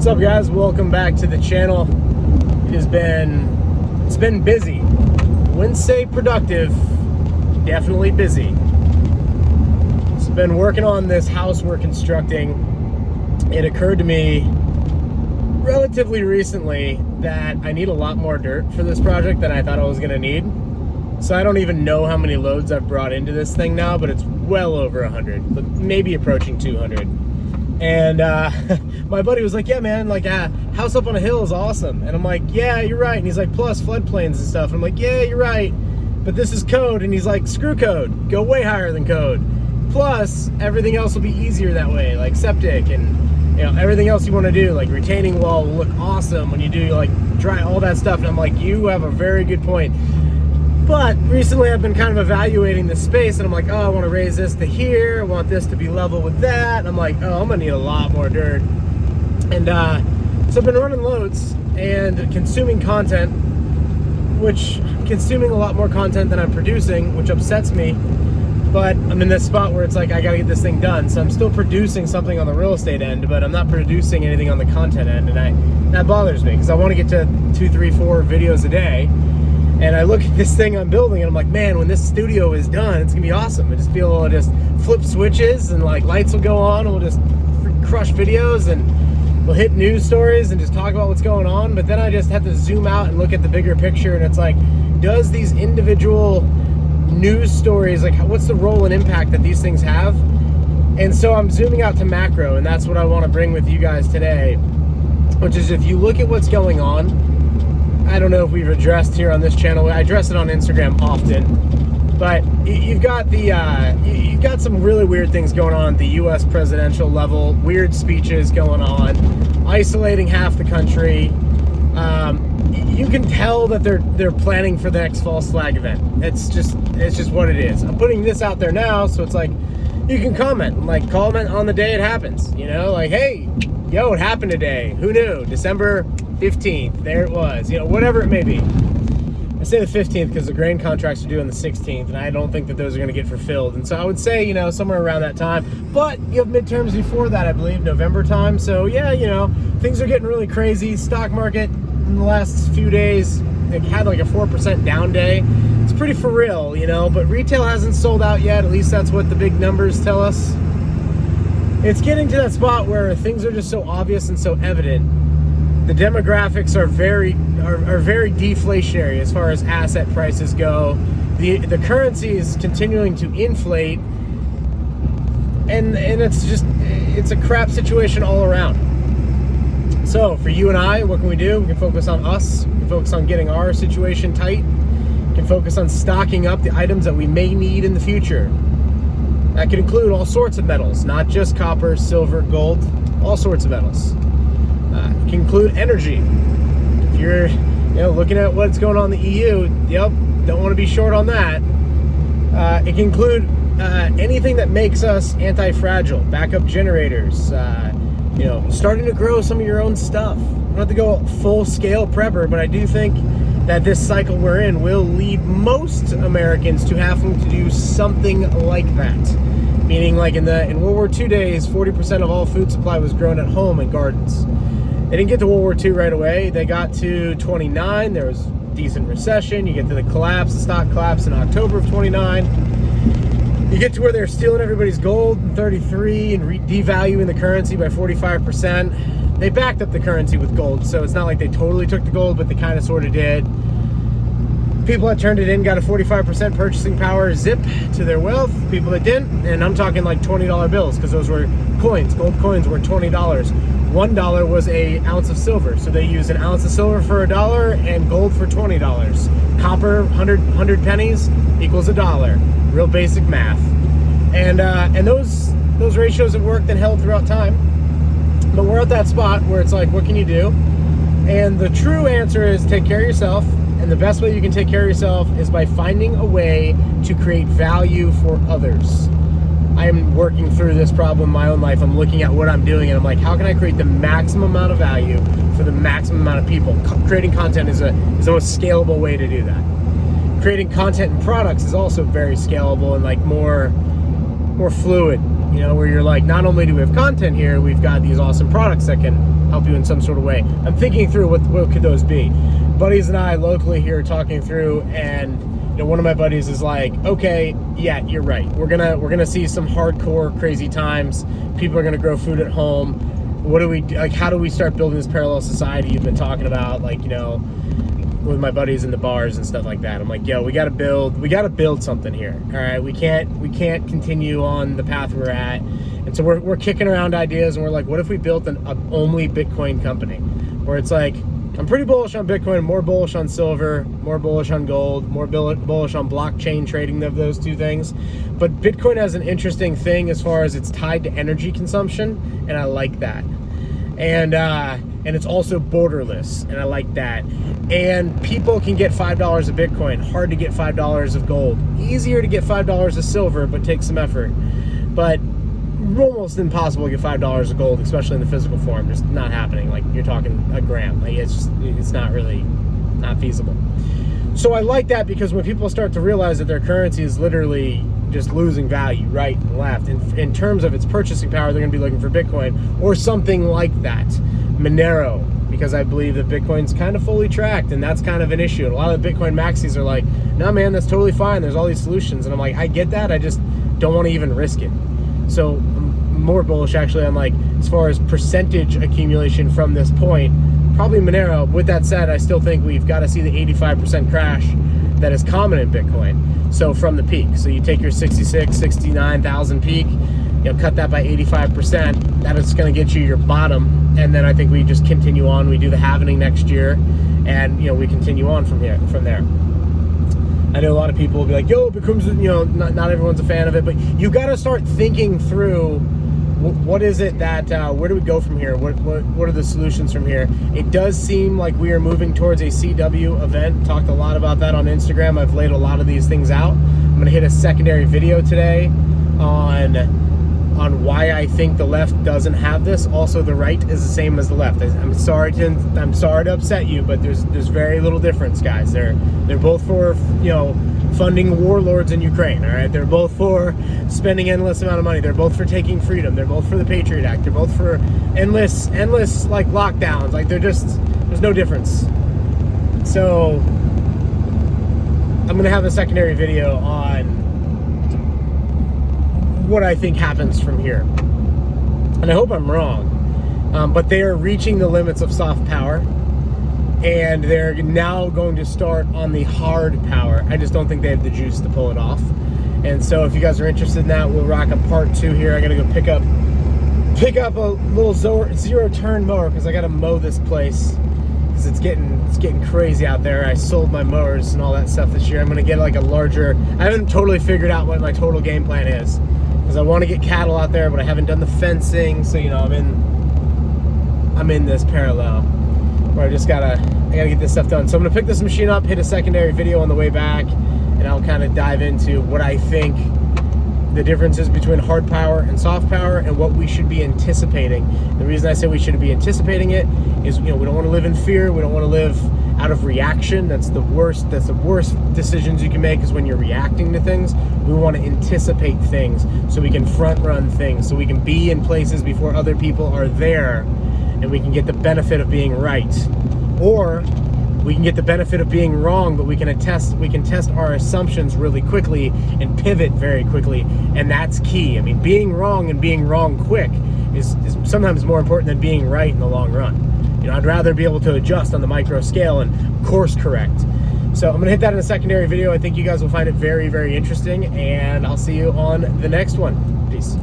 What's up, guys? Welcome back to the channel. It's been busy. Wouldn't say productive, definitely busy. So been working on this house we're constructing. It occurred to me relatively recently that I need a lot more dirt for this project than I thought I was gonna need. So I don't even know how many loads I've brought into this thing now, but it's well over 100, but maybe approaching 200. And my buddy was like, yeah, man, like a house up on a hill is awesome. And I'm like, yeah, you're right. And he's like, plus floodplains and stuff. And I'm like, yeah, you're right, but this is code. And he's like, screw code, go way higher than code. Plus everything else will be easier that way, like septic and everything else you want to do, like retaining wall will look awesome when you do like dry, all that stuff. And I'm like, you have a very good point. But recently I've been kind of evaluating the space and I'm like, oh, I want to raise this to here. I want this to be level with that. And I'm like, oh, I'm gonna need a lot more dirt. And so I've been running loads and consuming content, consuming a lot more content than I'm producing, which upsets me. But I'm in this spot where it's like, I gotta get this thing done. So I'm still producing something on the real estate end, but I'm not producing anything on the content end. And that bothers me because I want to get to 2, 3, 4 videos a day. And I look at this thing I'm building and I'm like, man, when this studio is done, it's gonna be awesome. I just feel I'll just flip switches and like lights will go on and we'll just crush videos and we'll hit news stories and just talk about what's going on. But then I just have to zoom out and look at the bigger picture, and it's like, does these individual news stories, like what's the role and impact that these things have? And so I'm zooming out to macro, and that's what I want to bring with you guys today, which is if you look at what's going on, I don't know if we've addressed here on this channel. I address it on Instagram often, but you've got some really weird things going on at the U.S. presidential level. Weird speeches going on, isolating half the country. You can tell that they're planning for the next false flag event. It's just what it is. I'm putting this out there now, so it's like you can comment on the day it happens. Like, hey, yo, it happened today. Who knew? December 15th, there it was, whatever it may be. I say the 15th because the grain contracts are due on the 16th, and I don't think that those are going to get fulfilled. And so I would say, somewhere around that time. But you have midterms before that, I believe, November time. So yeah, things are getting really crazy. Stock market in the last few days, it had like a 4% down day. It's pretty for real, but retail hasn't sold out yet. At least that's what the big numbers tell us. It's getting to that spot where things are just so obvious and so evident. The demographics are very deflationary as far as asset prices go. The currency is continuing to inflate, and it's a crap situation all around. So for you and I, what can we do? We can focus on us. We can focus on getting our situation tight. We can focus on stocking up the items that we may need in the future. That could include all sorts of metals, not just copper, silver, gold, all sorts of metals. It can include energy. If you're looking at what's going on in the EU, don't want to be short on that. It can include anything that makes us anti-fragile, backup generators, starting to grow some of your own stuff. You don't have to go full-scale prepper, but I do think that this cycle we're in will lead most Americans to having to do something like that. Meaning, like in World War II days, 40% of all food supply was grown at home in gardens. They didn't get to World War II right away. They got to 29. There was a decent recession. You get to the stock collapse in October of 29. You get to where they're stealing everybody's gold in 33 and devaluing the currency by 45%. They backed up the currency with gold, so it's not like they totally took the gold, but they kind of sort of did. People that turned it in got a 45% purchasing power zip to their wealth. People that didn't, and I'm talking like $20 bills, because those were coins. Gold coins were $20. $1 was an ounce of silver, so they used an ounce of silver for $1 and gold for $20. Copper, 100 pennies equals $1. Real basic math. And those ratios have worked and held throughout time. But we're at that spot where it's like, what can you do? And the true answer is take care of yourself. And the best way you can take care of yourself is by finding a way to create value for others. I am working through this problem in my own life. I'm looking at what I'm doing and I'm like, how can I create the maximum amount of value for the maximum amount of people? Creating content is the most scalable way to do that. Creating content and products is also very scalable and like more fluid. you know, where you're like, not only do we have content here, we've got these awesome products that can help you in some sort of way. I'm thinking through what could those be. Buddies and I locally here talking through, and you know, one of my buddies is like, okay, yeah, you're right. We're gonna see some hardcore crazy times. People are gonna grow food at home. What do we like? How do we start building this parallel society you've been talking about? Like, you know, with my buddies in the bars and stuff like that. I'm like, yo, we gotta build something here. All right, we can't continue on the path we're at. And so we're kicking around ideas, and we're like, what if we built an only Bitcoin company, where it's like, I'm pretty bullish on Bitcoin, more bullish on silver, more bullish on gold, more bullish on blockchain trading of those two things. But Bitcoin has an interesting thing as far as it's tied to energy consumption, and I like that. And it's also borderless, and I like that. And people can get $5 of Bitcoin. Hard to get $5 of gold. Easier to get $5 of silver, but takes some effort. But almost impossible to get $5 of gold, especially in the physical form. Just not happening. Like, you're talking a gram. Like, it's not really not feasible. So I like that, because when people start to realize that their currency is literally just losing value right and left, in terms of its purchasing power, they're going to be looking for Bitcoin or something like that. Monero, because I believe that Bitcoin's kind of fully tracked, and that's kind of an issue. And a lot of the Bitcoin maxis are like, no, man, that's totally fine. There's all these solutions. And I'm like, I get that. I just don't want to even risk it. So I'm more bullish, actually, on, like, as far as percentage accumulation from this point, probably Monero. With that said, I still think we've got to see the 85% crash that is common in Bitcoin. So from the peak. So you take your 66, 69,000 peak, you know, cut that by 85%. That is going to get you your bottom. And then I think we just continue on. We do the halvening next year, and, you know, we continue on from there. I know a lot of people will be like, yo, Bitcoin's, you know, not everyone's a fan of it, but you got to start thinking through, what is it that, where do we go from here? What are the solutions from here? It does seem like we are moving towards a CW event. Talked a lot about that on Instagram. I've laid a lot of these things out. I'm going to hit a secondary video today on why I think the left doesn't have this. Also, the right is the same as the left. I'm sorry to upset you, but there's very little difference, guys. They're both for, you know, funding warlords in Ukraine. All right, they're both for spending endless amount of money. They're both for taking freedom. They're both for the Patriot Act. They're both for endless like lockdowns. Like, there's no difference. So I'm gonna have a secondary video on what I think happens from here, and I hope I'm wrong, but they are reaching the limits of soft power, and they're now going to start on the hard power. I just don't think they have the juice to pull it off. And so if you guys are interested in that, we'll rock a part 2 here. I gotta go pick up a little zero turn mower, because I gotta mow this place, because it's getting crazy out there. I sold my mowers and all that stuff this year. I'm gonna get like a larger, I haven't totally figured out what my total game plan is, because I want to get cattle out there, but I haven't done the fencing. So, you know, I'm in this parallel where I gotta get this stuff done. So I'm gonna pick this machine up, hit a secondary video on the way back, and I'll kind of dive into what I think the differences between hard power and soft power, and what we should be anticipating. The reason I say we should be anticipating it is, you know, we don't want to live in fear. We don't want to live out of reaction. That's the worst decisions you can make, is when you're reacting to things. We want to anticipate things so we can front run things, so we can be in places before other people are there, and we can get the benefit of being right. Or we can get the benefit of being wrong, but we can test our assumptions really quickly and pivot very quickly, and that's key. I mean, being wrong, and being wrong quick, is sometimes more important than being right in the long run. You know, I'd rather be able to adjust on the micro scale and course correct. So I'm gonna hit that in a secondary video. I think you guys will find it very, very interesting, and I'll see you on the next one. Peace.